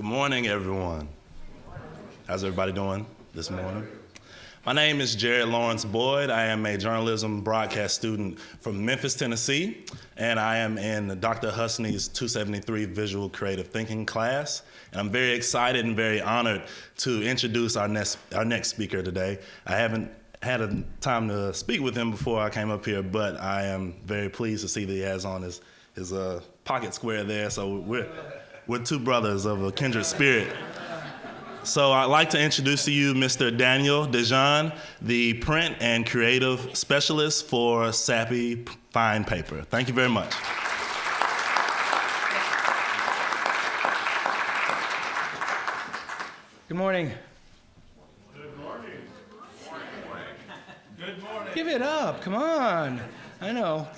Good morning, everyone. How's everybody doing this morning? My name is Jared Lawrence Boyd. I am a journalism broadcast student from Memphis, Tennessee, and I am in Dr. Husney's 273 Visual Creative Thinking class. And I'm very excited and very honored to introduce our next speaker today. I haven't had a time to speak with him before I came up here, but I am very pleased to see that he has on his pocket square there. So we're two brothers of a kindred spirit. So I'd like to introduce to you Mr. Daniel Dejan, the print and creative specialist for Sappi Fine Paper. Thank you very much. Good morning. Good morning. Good morning. Give it up, come on. I know,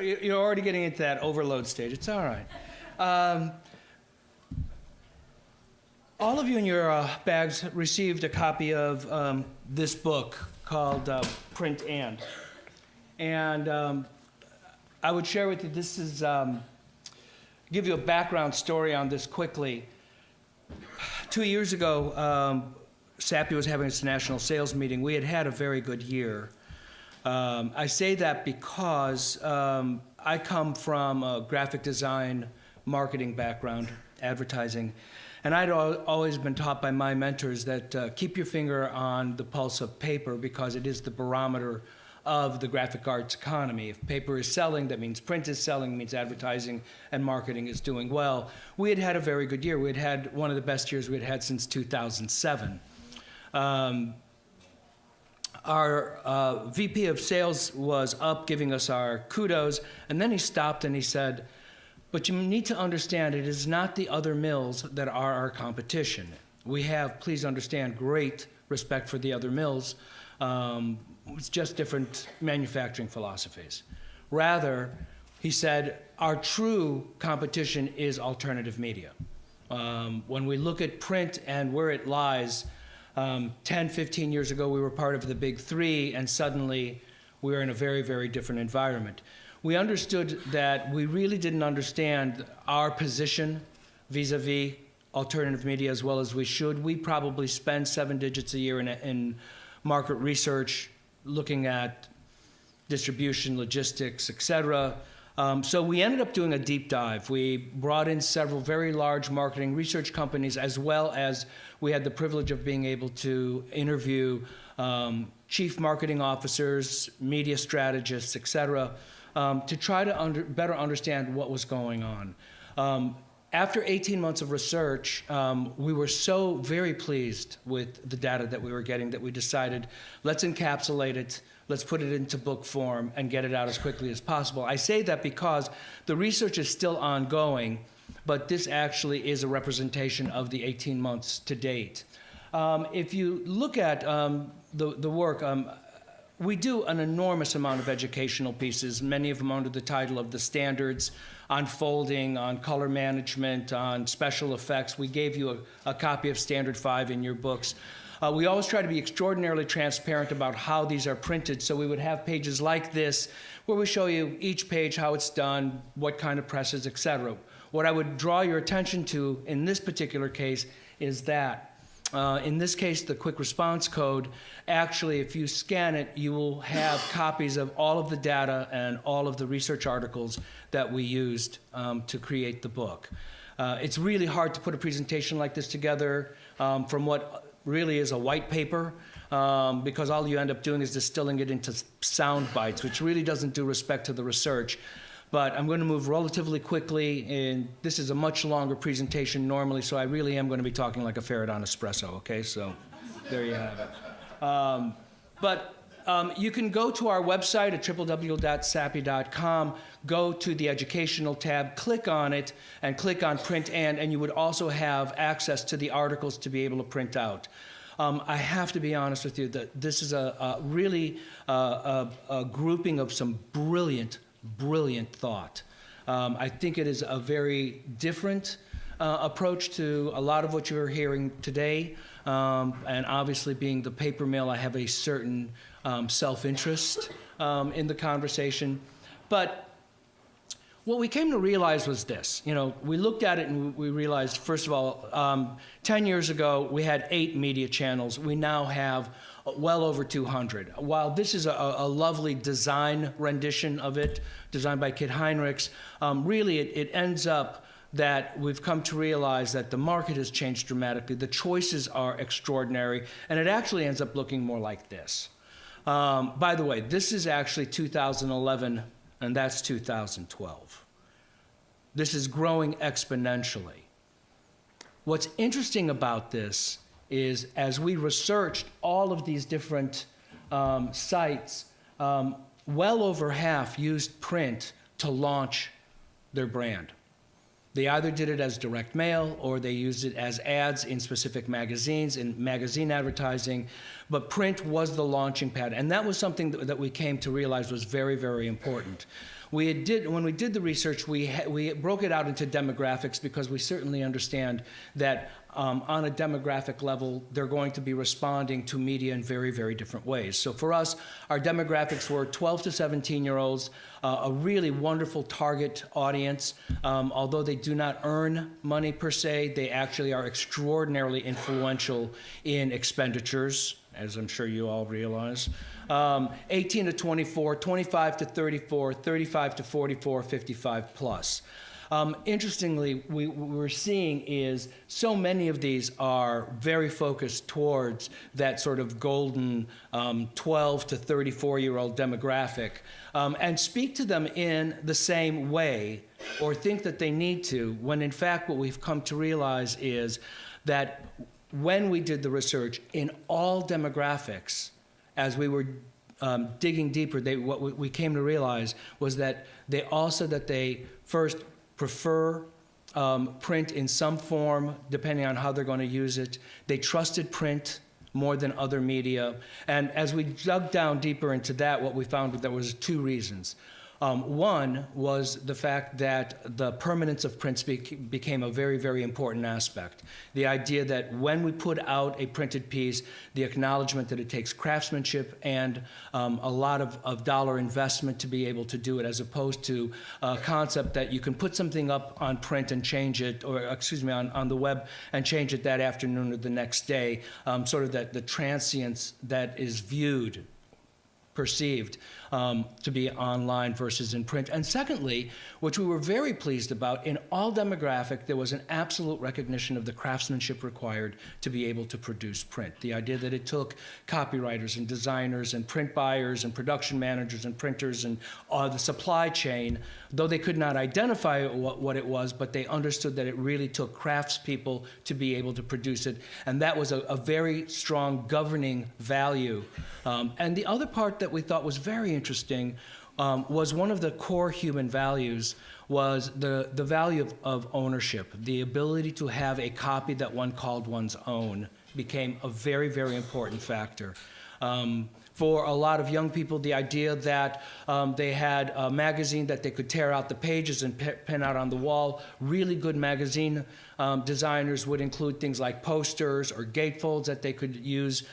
you're already getting into that overload stage, it's all right. All of you in your bags received a copy of this book called Print And. And I would share with you, this is, give you a background story on this quickly. 2 years ago, Sappi was having its national sales meeting. We had had a very good year. I say that because I come from a graphic design, marketing background, advertising. And I'd always been taught by my mentors that keep your finger on the pulse of paper because it is the barometer of the graphic arts economy. If paper is selling, that means print is selling, means advertising and marketing is doing well. We had had a very good year. We had had one of the best years we had had since 2007. Our VP of sales was up giving us our kudos, and then he stopped and he said, "But you need to understand it is not the other mills that are our competition. We have, please understand, great respect for the other mills. It's just different manufacturing philosophies. Rather," he said, "our true competition is alternative media. When we look at print and where it lies, 10, 15 years ago we were part of the big three, and suddenly we're in a very, very different environment. We understood that we really didn't understand our position vis-a-vis alternative media as well as we should. We probably spend 7 digits a year in market research, looking at distribution, logistics, et cetera. So we ended up doing a deep dive. We brought in several very large marketing research companies, as well as we had the privilege of being able to interview chief marketing officers, media strategists, et cetera, to try to better understand what was going on. After 18 months of research, we were so very pleased with the data that we were getting that we decided, let's encapsulate it, let's put it into book form and get it out as quickly as possible. I say that because the research is still ongoing, but this actually is a representation of the 18 months to date. If you look at the work, we do an enormous amount of educational pieces, many of them under the title of the standards, on folding, on color management, on special effects. We gave you a copy of Standard 5 in your books. We always try to be extraordinarily transparent about how these are printed, so we would have pages like this where we show you each page how it's done, what kind of presses, et cetera. What I would draw your attention to in this particular case is that in this case, the quick response code, actually, if you scan it, you will have copies of all of the data and all of the research articles that we used to create the book. It's really hard to put a presentation like this together from what really is a white paper, because all you end up doing is distilling it into sound bites, which really doesn't do respect to the research. But I'm going to move relatively quickly, and this is a much longer presentation normally, so I really am going to be talking like a ferret on espresso, okay? So there you have it. You can go to our website at www.sappi.com, go to the educational tab, click on it, and click on Print and you would also have access to the articles to be able to print out. I have to be honest with you that this is really a grouping of some brilliant thought. I think it is a very different approach to a lot of what you're hearing today. And obviously being the paper mill, I have a certain self-interest in the conversation. But What we came to realize was this. We looked at it and we realized, first of all, 10 years ago, we had 8 media channels. We now have well over 200. While this is a lovely design rendition of it, designed by Kit Heinrichs, really it ends up that we've come to realize that the market has changed dramatically. The choices are extraordinary, and it actually ends up looking more like this. By the way, this is actually 2011, and that's 2012. This is growing exponentially. What's interesting about this is, as we researched all of these different sites, well over half used print to launch their brand. They either did it as direct mail or they used it as ads in specific magazines, in magazine advertising, but print was the launching pad. And that was something that we came to realize was very, very important. When we did the research, we broke it out into demographics because we certainly understand that on a demographic level, they're going to be responding to media in very, very different ways. So for us, our demographics were 12 to 17-year-olds, a really wonderful target audience. Although they do not earn money per se, they actually are extraordinarily influential in expenditures, as I'm sure you all realize. 18 to 24, 25 to 34, 35 to 44, 55 plus. Interestingly, what we're seeing is so many of these are very focused towards that sort of golden 12 to 34-year-old demographic, and speak to them in the same way or think that they need to, when in fact what we've come to realize is that when we did the research in all demographics, as we were digging deeper, what we came to realize was that they first prefer print in some form, depending on how they're going to use it. They trusted print more than other media. And as we dug down deeper into that, what we found was there was 2 reasons. One was the fact that the permanence of print became a very, very important aspect. The idea that when we put out a printed piece, the acknowledgement that it takes craftsmanship and a lot of dollar investment to be able to do it, as opposed to a concept that you can put something up on print and change it, or excuse me, on the web and change it that afternoon or the next day, sort of the transience that is perceived to be online versus in print. And secondly, which we were very pleased about, in all demographic, there was an absolute recognition of the craftsmanship required to be able to produce print. The idea that it took copywriters and designers and print buyers and production managers and printers and the supply chain, though they could not identify what it was, but they understood that it really took craftspeople to be able to produce it. And that was a very strong governing value. And the other part that we thought was very interesting was one of the core human values was the value of ownership. The ability to have a copy that one called one's own became a very, very important factor. For a lot of young people, the idea that they had a magazine that they could tear out the pages and pin out on the wall. Really good magazine designers would include things like posters or gatefolds that they could use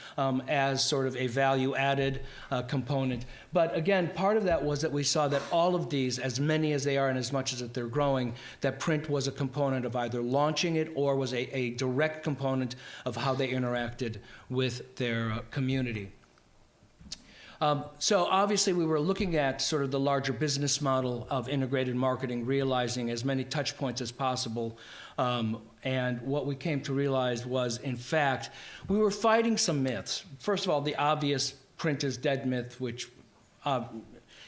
as sort of a value-added component. But again, part of that was that we saw that all of these, as many as they are and as much as that they're growing, that print was a component of either launching it or was a direct component of how they interacted with their community. So obviously we were looking at sort of the larger business model of integrated marketing, realizing as many touch points as possible. And what we came to realize was, in fact, we were fighting some myths. First of all, the obvious print is dead myth, which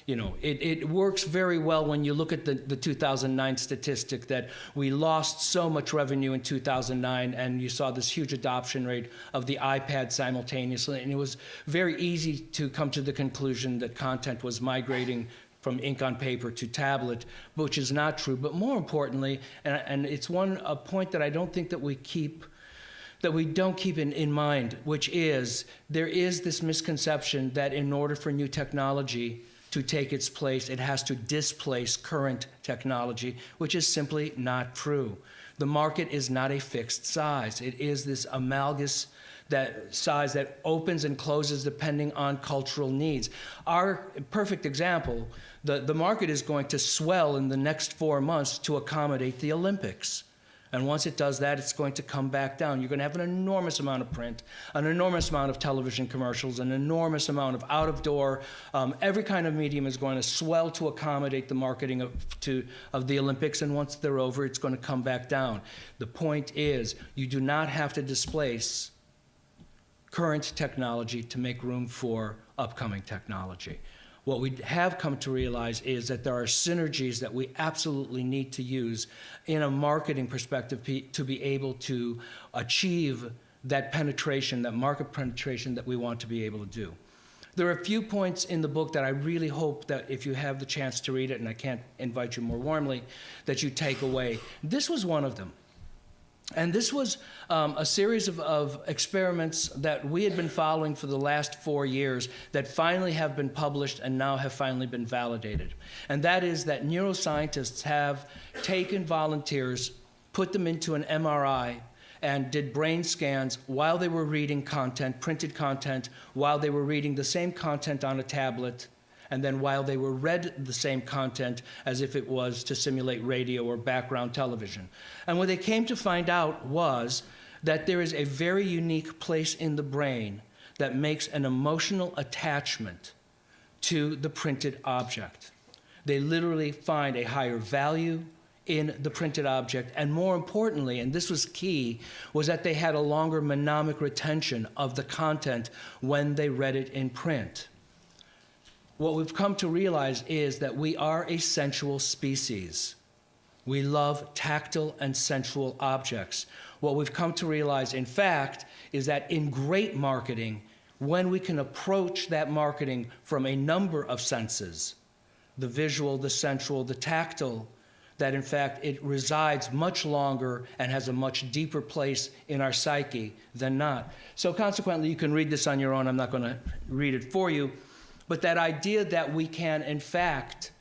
it works very well when you look at the 2009 statistic that we lost so much revenue in 2009, and you saw this huge adoption rate of the iPad simultaneously, and it was very easy to come to the conclusion that content was migrating from ink on paper to tablet, which is not true. But more importantly, and it's a point that I don't think that we don't keep in mind, which is there is this misconception that in order for new technology to take its place, it has to displace current technology, which is simply not true. The market is not a fixed size. It is this that size that opens and closes depending on cultural needs. Our perfect example, the market is going to swell in the next 4 months to accommodate the Olympics. And once it does that, it's going to come back down. You're going to have an enormous amount of print, an enormous amount of television commercials, an enormous amount of out-of-door. Every kind of medium is going to swell to accommodate the marketing of the Olympics, and once they're over, it's going to come back down. The point is, you do not have to displace current technology to make room for upcoming technology. What we have come to realize is that there are synergies that we absolutely need to use in a marketing perspective to be able to achieve that penetration, that market penetration that we want to be able to do. There are a few points in the book that I really hope that if you have the chance to read it, and I can't invite you more warmly, that you take away. This was one of them. And this was a series of experiments that we had been following for the last 4 years that finally have been published and now have finally been validated. And that is that neuroscientists have taken volunteers, put them into an MRI, and did brain scans while they were reading content, printed content, while they were reading the same content on a tablet, and then while they were read the same content as if it was to simulate radio or background television. And what they came to find out was that there is a very unique place in the brain that makes an emotional attachment to the printed object. They literally find a higher value in the printed object, and more importantly, and this was key, was that they had a longer mnemonic retention of the content when they read it in print. What we've come to realize is that we are a sensual species. We love tactile and sensual objects. What we've come to realize, in fact, is that in great marketing, when we can approach that marketing from a number of senses, the visual, the sensual, the tactile, that in fact it resides much longer and has a much deeper place in our psyche than not. So consequently, you can read this on your own. I'm not going to read it for you. But that idea that we can, in fact,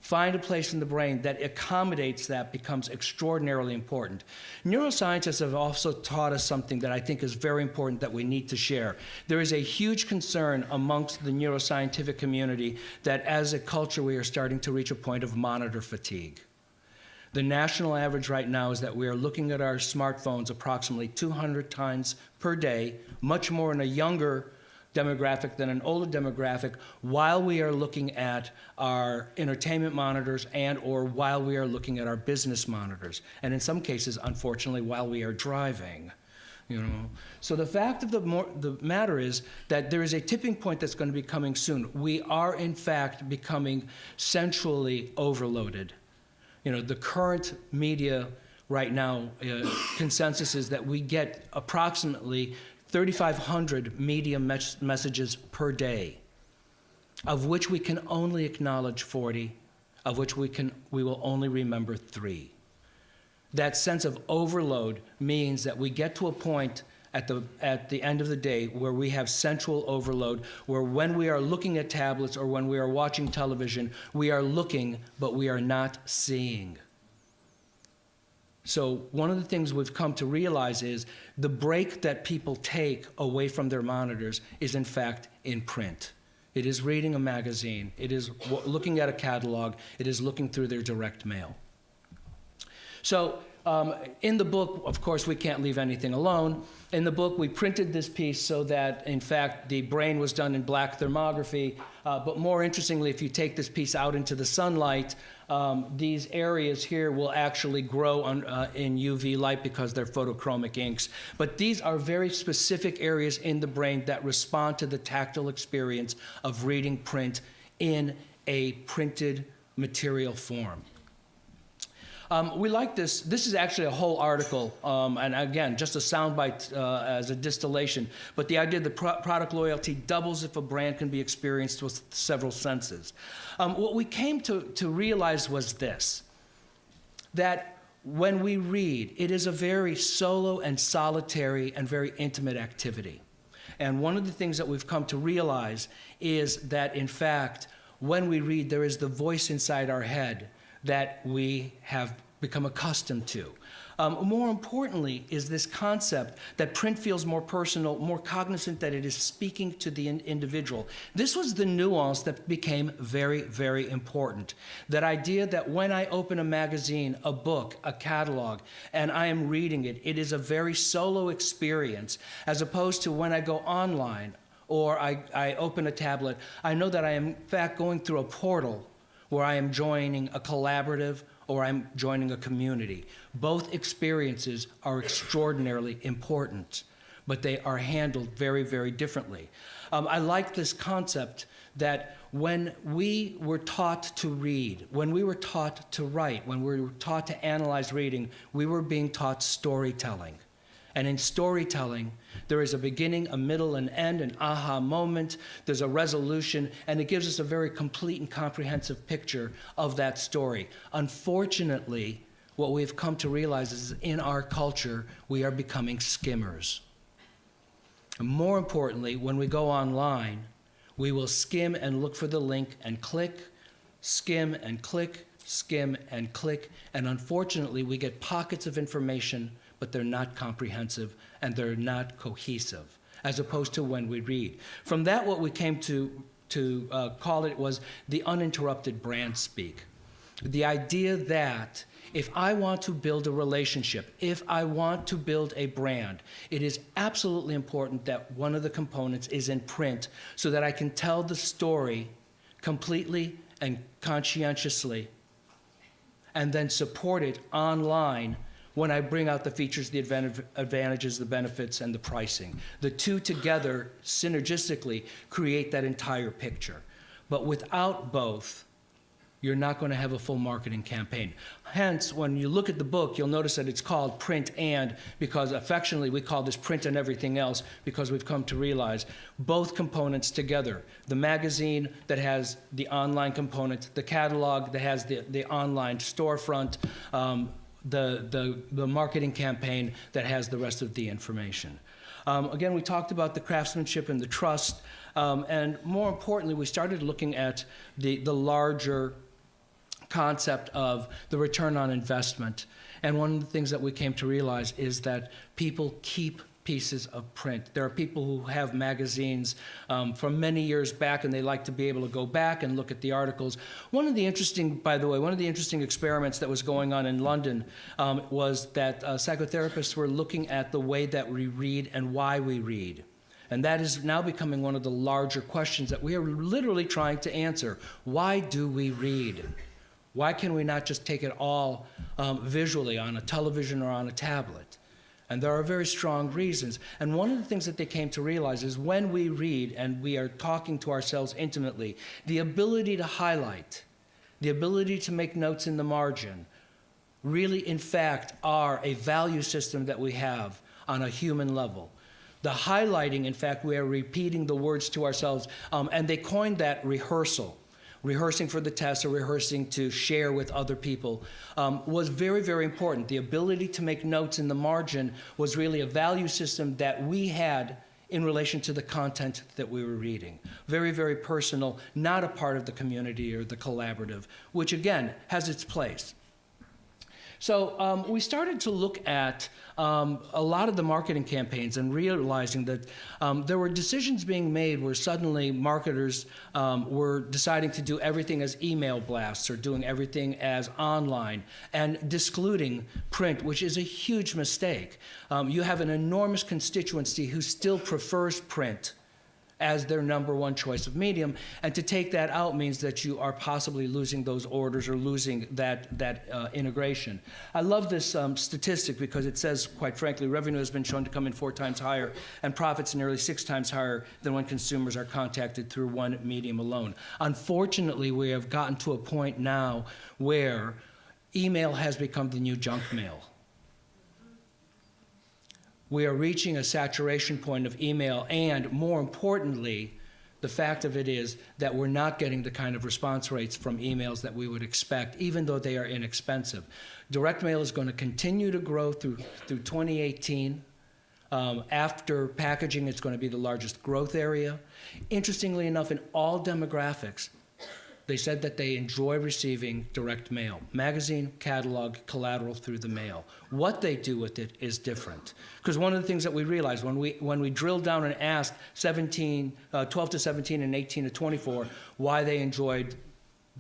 find a place in the brain that accommodates that becomes extraordinarily important. Neuroscientists have also taught us something that I think is very important that we need to share. There is a huge concern amongst the neuroscientific community that as a culture we are starting to reach a point of monitor fatigue. The national average right now is that we are looking at our smartphones approximately 200 times per day, much more in a younger demographic than an older demographic, while we are looking at our entertainment monitors and or while we are looking at our business monitors, and in some cases, unfortunately, while we are driving. So the fact of the matter is that there is a tipping point that's going to be coming soon. We are, in fact, becoming sensually overloaded. The current media right now, consensus is that we get approximately 3,500 media messages per day, of which we can only acknowledge 40, of which we will only remember 3. That sense of overload means that we get to a point at the end of the day where we have sensual overload, where when we are looking at tablets or when we are watching television, we are looking, but we are not seeing. So one of the things we've come to realize is the break that people take away from their monitors is in fact in print. It is reading a magazine. It is looking at a catalog. It is looking through their direct mail. So in the book, of course, we can't leave anything alone. In the book, we printed this piece so that, in fact, the brain was done in black thermography. But more interestingly, if you take this piece out into the sunlight, these areas here will actually grow in UV light because they're photochromic inks. But these are very specific areas in the brain that respond to the tactile experience of reading print in a printed material form. We like this. This is actually a whole article, and again, just a soundbite as a distillation. But the idea that product loyalty doubles if a brand can be experienced with several senses. What we came to realize was this, that when we read, it is a very solo and solitary and very intimate activity. And one of the things that we've come to realize is that, in fact, when we read, there is the voice inside our head that we have become accustomed to. More importantly is this concept that print feels more personal, more cognizant that it is speaking to the individual. This was the nuance that became very, very important. That idea that when I open a magazine, a book, a catalog, and I am reading it, it is a very solo experience, as opposed to when I go online or I open a tablet, I know that I am in fact going through a portal where I am joining a collaborative or I'm joining a community. Both experiences are extraordinarily important, but they are handled very, very differently. I like this concept that when we were taught to read, when we were taught to write, when we were taught to analyze reading, we were being taught storytelling. And in storytelling, there is a beginning, a middle, an end, an aha moment. There's a resolution, and it gives us a very complete and comprehensive picture of that story. Unfortunately, what we've come to realize is in our culture, we are becoming skimmers. And more importantly, when we go online, we will skim and look for the link and click, skim and click, skim and click, and unfortunately, we get pockets of information, but they're not comprehensive and they're not cohesive, as opposed to when we read. From that, what we came to call it was the uninterrupted brand speak. The idea that if I want to build a relationship, if I want to build a brand, it is absolutely important that one of the components is in print so that I can tell the story completely and conscientiously and then support it online when I bring out the features, the advantages, the benefits, and the pricing. The two together, synergistically, create that entire picture. But without both, you're not going to have a full marketing campaign. Hence, when you look at the book, you'll notice that it's called Print and, because affectionately we call this Print and Everything Else, because we've come to realize both components together. The magazine that has the online component, the catalog that has the online storefront, the marketing campaign that has the rest of the information. Again, we talked about the craftsmanship and the trust, and more importantly, we started looking at the larger concept of the return on investment. And one of the things that we came to realize is that people keep pieces of print. There are people who have magazines from many years back, and they like to be able to go back and look at the articles. One of the interesting experiments that was going on in London was that psychotherapists were looking at the way that we read and why we read. And that is now becoming one of the larger questions that we are literally trying to answer. Why do we read? Why can we not just take it all visually on a television or on a tablet? And there are very strong reasons. And one of the things that they came to realize is when we read and we are talking to ourselves intimately, the ability to highlight, the ability to make notes in the margin, really, in fact, are a value system that we have on a human level. The highlighting, in fact, we are repeating the words to ourselves, and they coined that rehearsal. Rehearsing for the test or rehearsing to share with other people was very, very important. The ability to make notes in the margin was really a value system that we had in relation to the content that we were reading. Very, very personal, not a part of the community or the collaborative, which again has its place. So we started to look at a lot of the marketing campaigns and realizing that there were decisions being made where suddenly marketers were deciding to do everything as email blasts or doing everything as online and discluding print, which is a huge mistake. You have an enormous constituency who still prefers print as their number one choice of medium, and to take that out means that you are possibly losing those orders or losing that integration. I love this statistic because it says, quite frankly, revenue has been shown to come in 4 times higher and profits nearly 6 times higher than when consumers are contacted through one medium alone. Unfortunately, we have gotten to a point now where email has become the new junk mail. We are reaching a saturation point of email, and more importantly, the fact of it is that we're not getting the kind of response rates from emails that we would expect, even though they are inexpensive. Direct mail is going to continue to grow through 2018. After packaging, it's going to be the largest growth area. Interestingly enough, in all demographics, They said that they enjoy receiving direct mail, magazine, catalog, collateral through the mail. What they do with it is different. Because one of the things that we realized when we drilled down and asked 12 to 17 and 18 to 24 why they enjoyed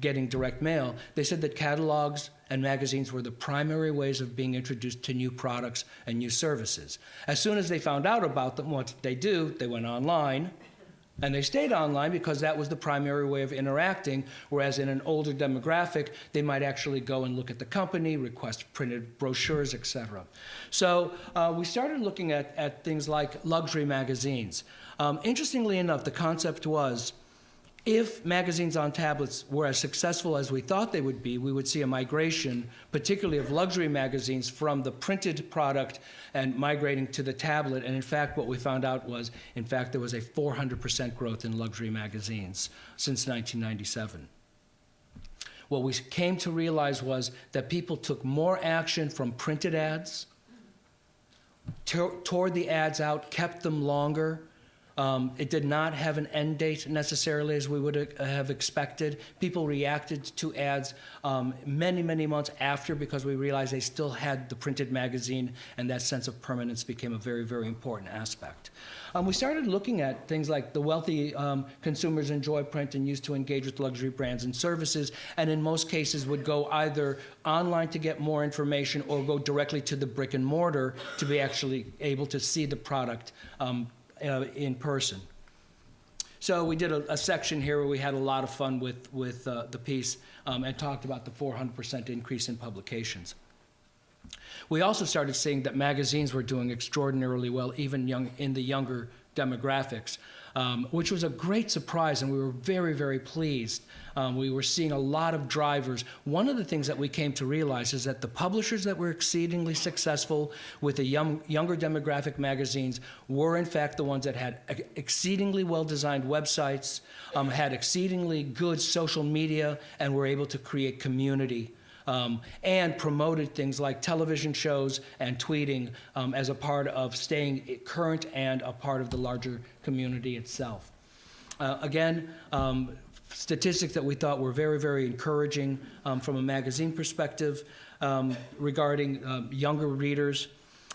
getting direct mail, they said that catalogs and magazines were the primary ways of being introduced to new products and new services. As soon as they found out about them, what did they do? They went online. And they stayed online because that was the primary way of interacting, whereas in an older demographic, they might actually go and look at the company, request printed brochures, etc. So we started looking at things like luxury magazines. Interestingly enough, the concept was, if magazines on tablets were as successful as we thought they would be, we would see a migration, particularly of luxury magazines, from the printed product and migrating to the tablet. And in fact, what we found out was, in fact, there was a 400% growth in luxury magazines since 1997. What we came to realize was that people took more action from printed ads, tore the ads out, kept them longer. It did not have an end date necessarily as we would have expected. People reacted to ads many, many months after because we realized they still had the printed magazine, and that sense of permanence became a very, very important aspect. We started looking at things like the wealthy consumers enjoy print and used to engage with luxury brands and services, and in most cases would go either online to get more information or go directly to the brick and mortar to be actually able to see the product in person. So we did a section here where we had a lot of fun with the piece and talked about the 400% increase in publications. We also started seeing that magazines were doing extraordinarily well, even in the younger demographics, which was a great surprise, and we were very, very pleased. We were seeing a lot of drivers. One of the things that we came to realize is that the publishers that were exceedingly successful with the younger demographic magazines were, in fact, the ones that had exceedingly well-designed websites, had exceedingly good social media, and were able to create community. And promoted things like television shows and tweeting as a part of staying current and a part of the larger community itself. Again, statistics that we thought were very, very encouraging from a magazine perspective regarding younger readers.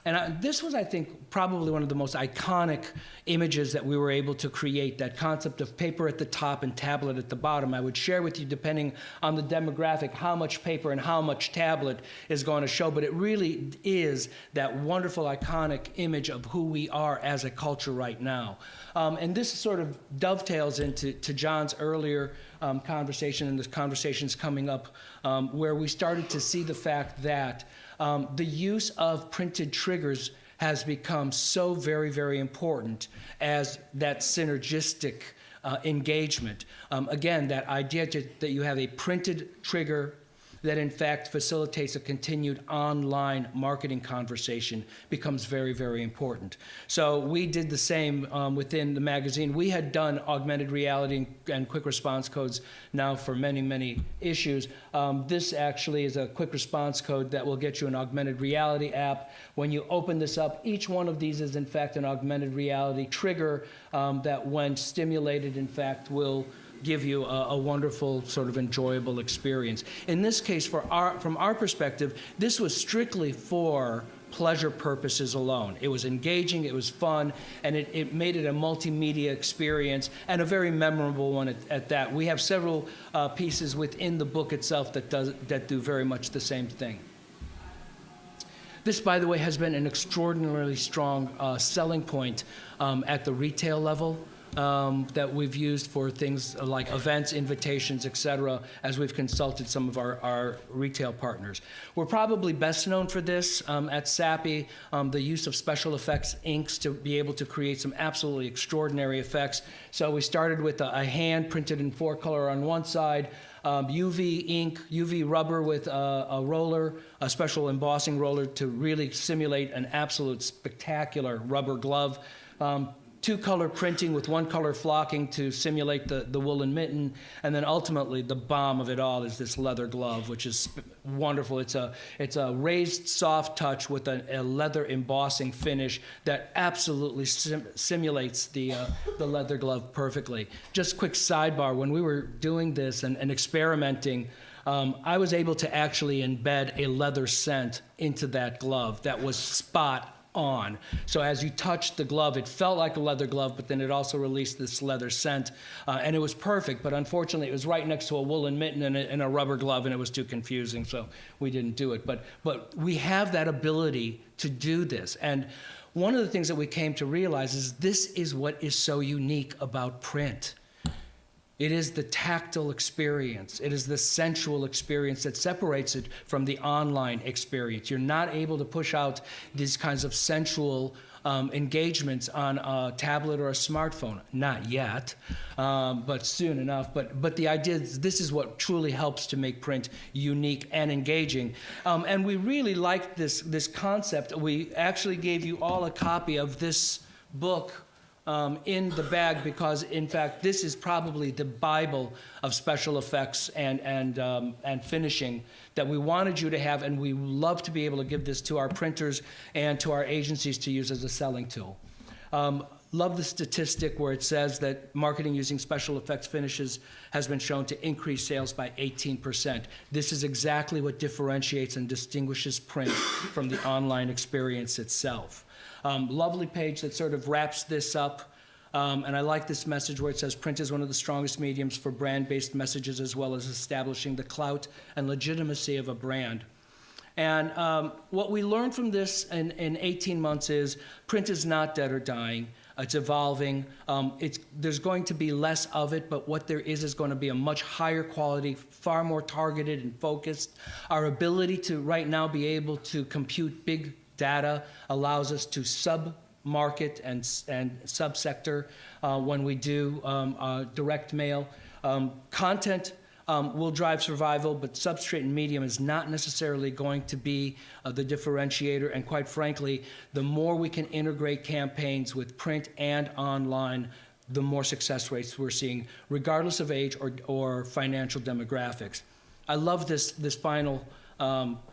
And this was, I think, probably one of the most iconic images that we were able to create, that concept of paper at the top and tablet at the bottom. I would share with you, depending on the demographic, how much paper and how much tablet is going to show, but it really is that wonderful, iconic image of who we are as a culture right now. And this sort of dovetails into John's earlier conversation, and this conversation's coming up, where we started to see the fact that the use of printed triggers has become so very, very important as that synergistic engagement. Again, that idea that you have a printed trigger that in fact facilitates a continued online marketing conversation becomes very, very important. So we did the same within the magazine. We had done augmented reality and quick response codes now for many, many issues. This actually is a quick response code that will get you an augmented reality app. When you open this up, each one of these is in fact an augmented reality trigger that when stimulated, in fact, will give you a wonderful, sort of enjoyable experience. In this case, from our perspective, this was strictly for pleasure purposes alone. It was engaging, it was fun, and it made it a multimedia experience, and a very memorable one at that. We have several pieces within the book itself that do very much the same thing. This, by the way, has been an extraordinarily strong selling point at the retail level. That we've used for things like events, invitations, et cetera, as we've consulted some of our retail partners. We're probably best known for this at Sappi, the use of special effects inks to be able to create some absolutely extraordinary effects. So we started with a hand printed in 4-color on one side, UV ink, UV rubber with a roller, a special embossing roller to really simulate an absolute spectacular rubber glove. two-color printing with one-color flocking to simulate the woolen mitten, and then ultimately the bomb of it all is this leather glove, which is wonderful. It's a raised soft touch with a leather embossing finish that absolutely simulates the leather glove perfectly. Just quick sidebar, when we were doing this and experimenting, I was able to actually embed a leather scent into that glove that was spot on. So as you touched the glove, it felt like a leather glove, but then it also released this leather scent, and it was perfect. But unfortunately, it was right next to a woolen mitten and a rubber glove, and it was too confusing, so we didn't do it. But we have that ability to do this, and one of the things that we came to realize is this is what is so unique about print. It is the tactile experience. It is the sensual experience that separates it from the online experience. You're not able to push out these kinds of sensual engagements on a tablet or a smartphone. Not yet, but soon enough. But the idea is this is what truly helps to make print unique and engaging. And we really liked this concept. We actually gave you all a copy of this book in the bag because, in fact, this is probably the Bible of special effects and finishing that we wanted you to have, and we love to be able to give this to our printers and to our agencies to use as a selling tool. Love the statistic where it says that marketing using special effects finishes has been shown to increase sales by 18%. This is exactly what differentiates and distinguishes print from the online experience itself. Lovely page that sort of wraps this up. And I like this message where it says print is one of the strongest mediums for brand-based messages as well as establishing the clout and legitimacy of a brand. And what we learned from this in 18 months is print is not dead or dying. It's evolving. There's going to be less of it, but what there is going to be a much higher quality, far more targeted and focused. Our ability to right now be able to compute big data allows us to sub-market and subsector when we do direct mail. Content will drive survival, but substrate and medium is not necessarily going to be the differentiator. And quite frankly, the more we can integrate campaigns with print and online, the more success rates we're seeing, regardless of age or financial demographics. I love this final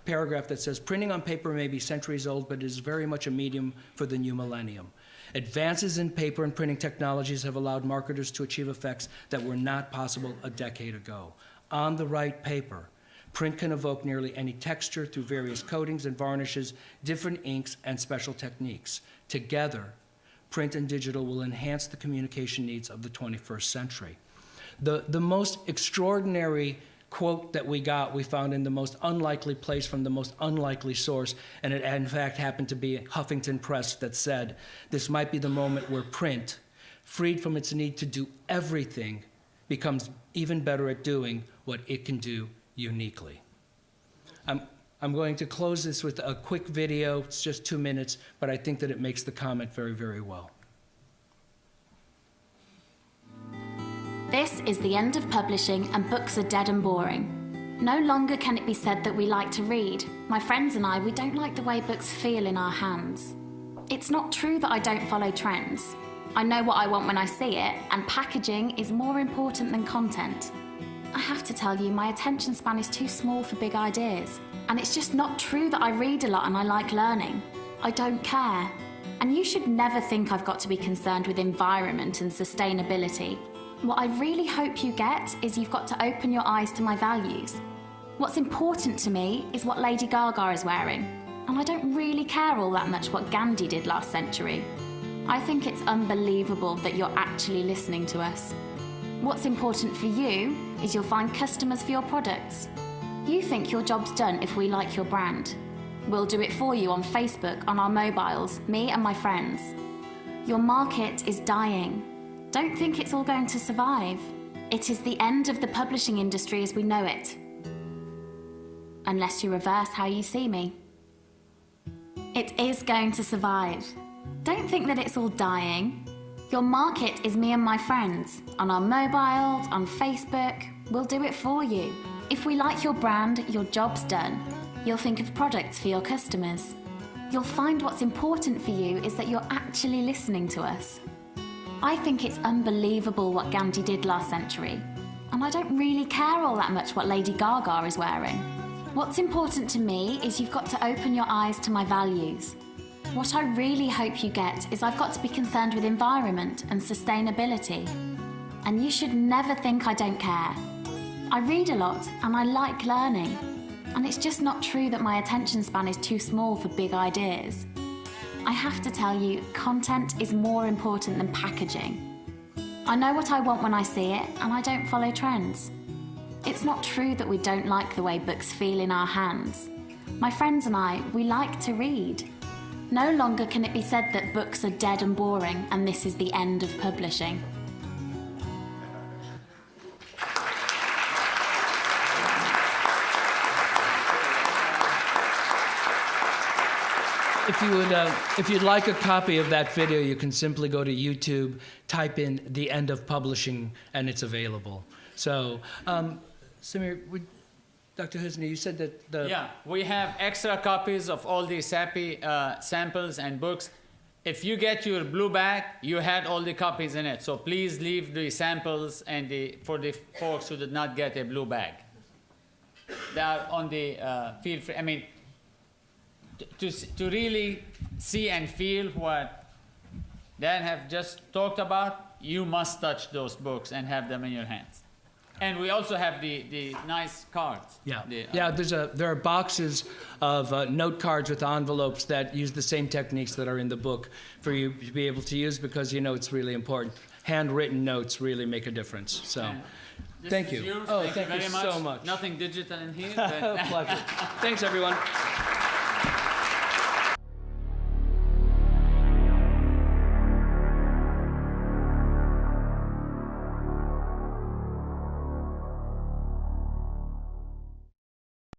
paragraph that says, printing on paper may be centuries old, but it is very much a medium for the new millennium. Advances in paper and printing technologies have allowed marketers to achieve effects that were not possible a decade ago. On the right paper, print can evoke nearly any texture through various coatings and varnishes, different inks, and special techniques. Together, print and digital will enhance the communication needs of the 21st century. The most extraordinary quote that we found in the most unlikely place from the most unlikely source, and it in fact happened to be Huffington Press that said, this might be the moment where print, freed from its need to do everything, becomes even better at doing what it can do uniquely. I'm going to close this with a quick video. It's just 2 minutes, but I think that it makes the comment very, very well. This is the end of publishing and books are dead and boring. No longer can it be said that we like to read. My friends and I, we don't like the way books feel in our hands. It's not true that I don't follow trends. I know what I want when I see it, and packaging is more important than content. I have to tell you, my attention span is too small for big ideas. And it's just not true that I read a lot and I like learning. I don't care. And you should never think I've got to be concerned with environment and sustainability. What I really hope you get is you've got to open your eyes to my values. What's important to me is what Lady Gaga is wearing, and I don't really care all that much what Gandhi did last century. I think it's unbelievable that you're actually listening to us. What's important for you is you'll find customers for your products. You think your job's done if we like your brand. We'll do it for you on Facebook, on our mobiles, me and my friends. Your market is dying. Don't think it's all going to survive. It is the end of the publishing industry as we know it. Unless you reverse how you see me. It is going to survive. Don't think that it's all dying. Your market is me and my friends. On our mobiles, on Facebook, we'll do it for you. If we like your brand, your job's done. You'll think of products for your customers. You'll find what's important for you is that you're actually listening to us. I think it's unbelievable what Gandhi did last century. And I don't really care all that much what Lady Gaga is wearing. What's important to me is you've got to open your eyes to my values. What I really hope you get is I've got to be concerned with environment and sustainability. And you should never think I don't care. I read a lot and I like learning. And it's just not true that my attention span is too small for big ideas. I have to tell you, content is more important than packaging. I know what I want when I see it, and I don't follow trends. It's not true that we don't like the way books feel in our hands. My friends and I, we like to read. No longer can it be said that books are dead and boring, and this is the end of publishing. If you'd like a copy of that video, you can simply go to YouTube, type in "The End of Publishing," and it's available. So, Samir, Dr. Husni, you said that the... Yeah, we have extra copies of all the Sappi samples and books. If you get your blue bag, you had all the copies in it. So please leave the samples and for the folks who did not get a blue bag. They are on the feel free. I mean, to really see and feel what Dan have just talked about, you must touch those books and have them in your hands. And we also have the nice cards. Yeah, yeah. There are boxes of note cards with envelopes that use the same techniques that are in the book for you to be able to use, because you know it's really important. Handwritten notes really make a difference. So, thank you. Yours. Oh, thank you very so much. Nothing digital in here. Pleasure. Thanks, everyone.